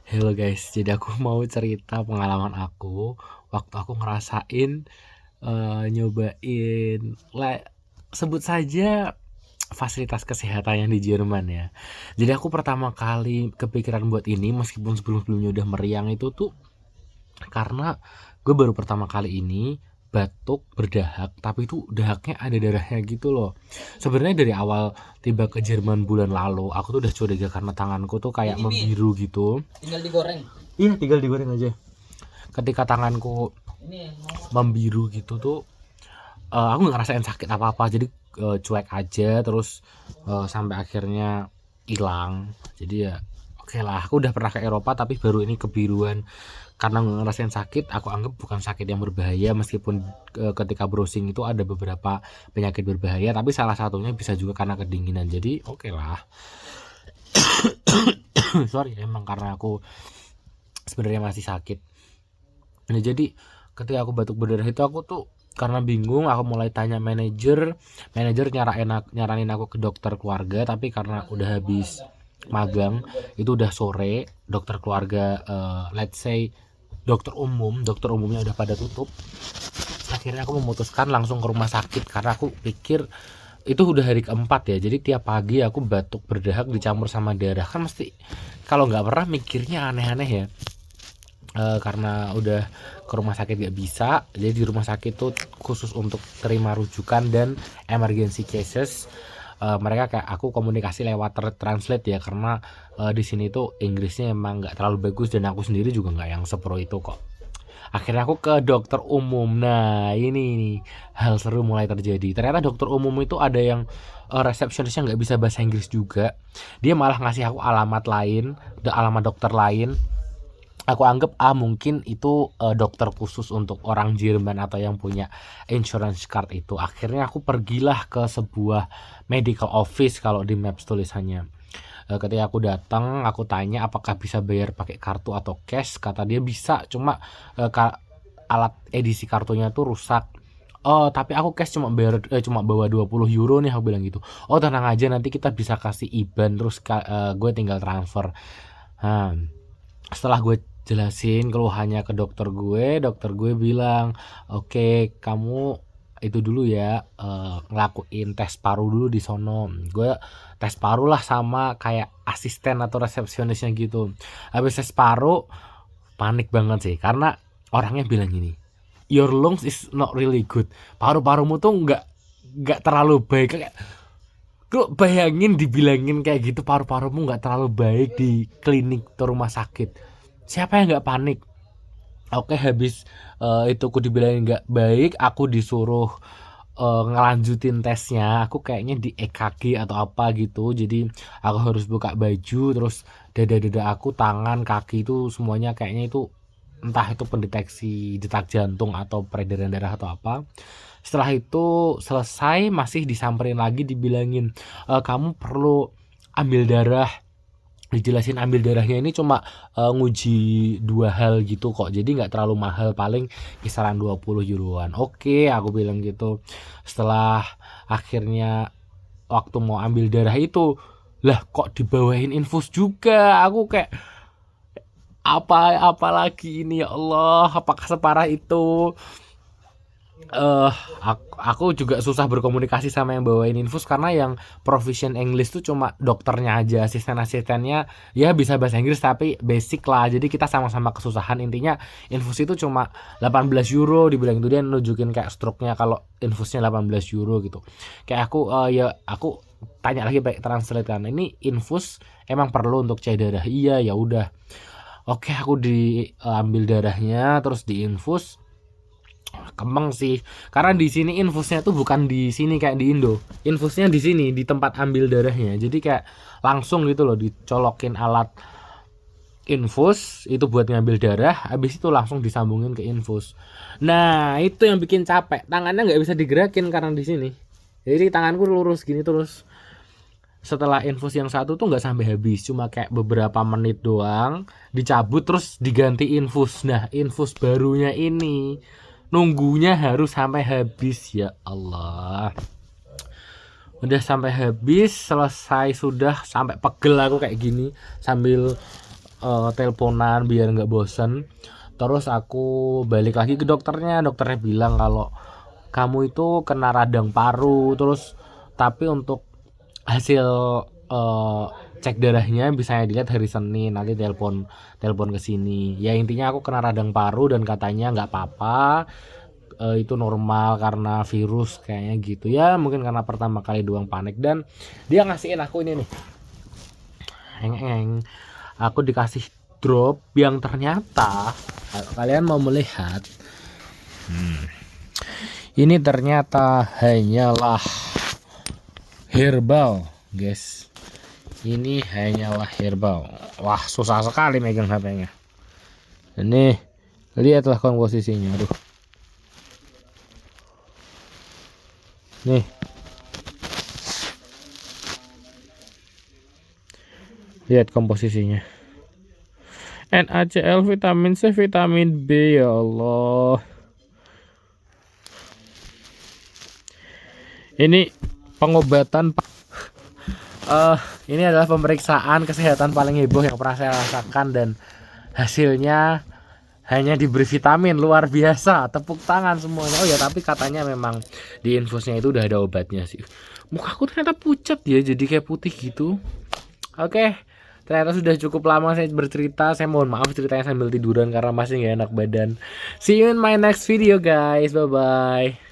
Halo guys, jadi aku mau cerita pengalaman aku waktu aku ngerasain nyobain sebut saja fasilitas kesehatan yang di Jerman ya. Jadi aku pertama kali kepikiran buat ini meskipun sebelum-sebelumnya udah meriang itu tuh karena gue baru pertama kali ini batuk berdahak, tapi itu dahaknya ada darahnya gitu loh. Sebenarnya dari awal tiba ke Jerman bulan lalu aku tuh udah curiga karena tanganku tuh kayak Ini Mi, membiru gitu. tinggal digoreng. Iya, tinggal digoreng aja. Ketika tanganku Ini mau apa? membiru gitu tuh, aku nggak ngerasain sakit apa-apa. Jadi cuek aja terus sampai akhirnya hilang. Jadi ya oke lah. Aku udah pernah ke Eropa tapi baru ini kebiruan. Karena nggak ngerasain sakit, aku anggap bukan sakit yang berbahaya meskipun ketika browsing itu ada beberapa penyakit berbahaya, tapi salah satunya bisa juga karena kedinginan. Jadi oke lah. Sorry, emang karena aku sebenarnya masih sakit. Nah, jadi ketika aku batuk berdarah itu aku tuh karena bingung, aku mulai tanya manajer nyaranin aku ke dokter keluarga, tapi karena udah habis magang, itu udah sore, dokter keluarga let's say dokter umumnya udah pada tutup. Akhirnya aku memutuskan langsung ke rumah sakit karena aku pikir itu udah hari keempat ya, jadi tiap pagi aku batuk berdahak dicampur sama darah, kan mesti kalau nggak pernah mikirnya aneh-aneh ya. Karena udah ke rumah sakit gak bisa, jadi di rumah sakit tuh khusus untuk terima rujukan dan emergency cases. Mereka kayak aku komunikasi lewat translate ya, karena di sini tuh Inggrisnya emang nggak terlalu bagus dan aku sendiri juga nggak yang sepro itu kok. Akhirnya aku ke dokter umum. Nah ini nih hal seru mulai terjadi. Ternyata dokter umum itu ada yang resepsionisnya nggak bisa bahasa Inggris juga. Dia malah ngasih aku alamat lain, alamat dokter lain. Aku anggap mungkin itu dokter khusus untuk orang Jerman atau yang punya insurance card itu. Akhirnya aku pergilah ke sebuah medical office kalau di Maps tulisannya. Ketika aku datang, aku tanya apakah bisa bayar pakai kartu atau cash. Kata dia bisa, cuma alat edisi kartunya tuh rusak. Oh, tapi aku cash cuma bawa 20 euro nih, aku bilang gitu. Oh, tenang aja, nanti kita bisa kasih IBAN terus gue tinggal transfer. Nah, setelah gue jelasin keluhannya ke dokter gue bilang, oke, kamu itu dulu ya, ngelakuin tes paru dulu di sono. Gue tes paru lah sama kayak asisten atau resepsionisnya gitu. Habis tes paru panik banget sih karena orangnya bilang gini, your lungs is not really good. Paru-parumu tuh nggak terlalu baik. Kayak lu bayangin dibilangin kayak gitu, paru-parumu nggak terlalu baik di klinik atau rumah sakit. Siapa yang nggak panik? Oke, habis itu aku dibilangin nggak baik, aku disuruh ngelanjutin tesnya. Aku kayaknya di EKG atau apa gitu. Jadi aku harus buka baju, terus dada-dada aku, tangan, kaki itu semuanya kayaknya itu entah itu pendeteksi detak jantung atau peredaran darah atau apa. Setelah itu selesai masih disamperin lagi dibilangin kamu perlu ambil darah. Dijelasin ambil darahnya ini cuma nguji dua hal gitu kok, jadi nggak terlalu mahal, paling kisaran 20 euroan. Oke, aku bilang gitu. Setelah akhirnya waktu mau ambil darah itu, lah kok dibawain infus juga. Aku kayak apa lagi ini, ya Allah, apakah separah itu? eh aku juga susah berkomunikasi sama yang bawain infus karena yang proficient English tuh cuma dokternya aja, asisten-asistennya ya bisa bahasa Inggris tapi basic lah. Jadi kita sama-sama kesusahan. Intinya infus itu cuma 18 euro, dibilang itu dia nunjukin kayak stroke-nya kalau infusnya 18 euro gitu. Kayak aku ya aku tanya lagi pakai translate kan. Ini infus emang perlu untuk cek darah? Iya, ya udah. Oke, aku diambil darahnya terus diinfus. Kembang sih, karena di sini infusnya tuh bukan di sini kayak di Indo, infusnya di sini di tempat ambil darahnya, jadi kayak langsung gitu loh, dicolokin alat infus itu buat ngambil darah, habis itu langsung disambungin ke infus. Nah itu yang bikin capek, tangannya nggak bisa digerakin karena di sini, jadi tanganku lurus gini terus. Setelah infus yang satu tuh nggak sampai habis, cuma kayak beberapa menit doang, dicabut terus diganti infus. Nah infus barunya ini nunggunya harus sampai habis, ya Allah. Udah sampai habis, selesai sudah, sampai pegel aku kayak gini sambil teleponan biar nggak bosen. Terus aku balik lagi ke dokternya bilang kalau kamu itu kena radang paru. Terus tapi untuk hasil eh, cek darahnya bisa dilihat hari Senin, nanti telepon ke sini. Ya intinya aku kena radang paru dan katanya nggak apa-apa, itu normal karena virus kayaknya gitu ya, mungkin karena pertama kali doang panik. Dan dia ngasihin aku ini nih, aku dikasih drop yang ternyata kalian mau melihat, ini ternyata hanyalah herbal guys, ini hanyalah herbal. Wah susah sekali megang HP-nya. Ini lihatlah komposisinya, aduh nih, lihat komposisinya. NaCl, vitamin C, vitamin B, ya Allah. Ini pengobatan, ini adalah pemeriksaan kesehatan paling heboh yang pernah saya rasakan, dan hasilnya hanya diberi vitamin. Luar biasa, tepuk tangan semuanya. Oh ya, tapi katanya memang di infusnya itu udah ada obatnya sih. Mukaku ternyata pucat ya, jadi kayak putih gitu. Oke, ternyata sudah cukup lama saya bercerita. Saya mohon maaf ceritanya sambil tiduran karena masih gak enak badan. See you in my next video guys, bye bye.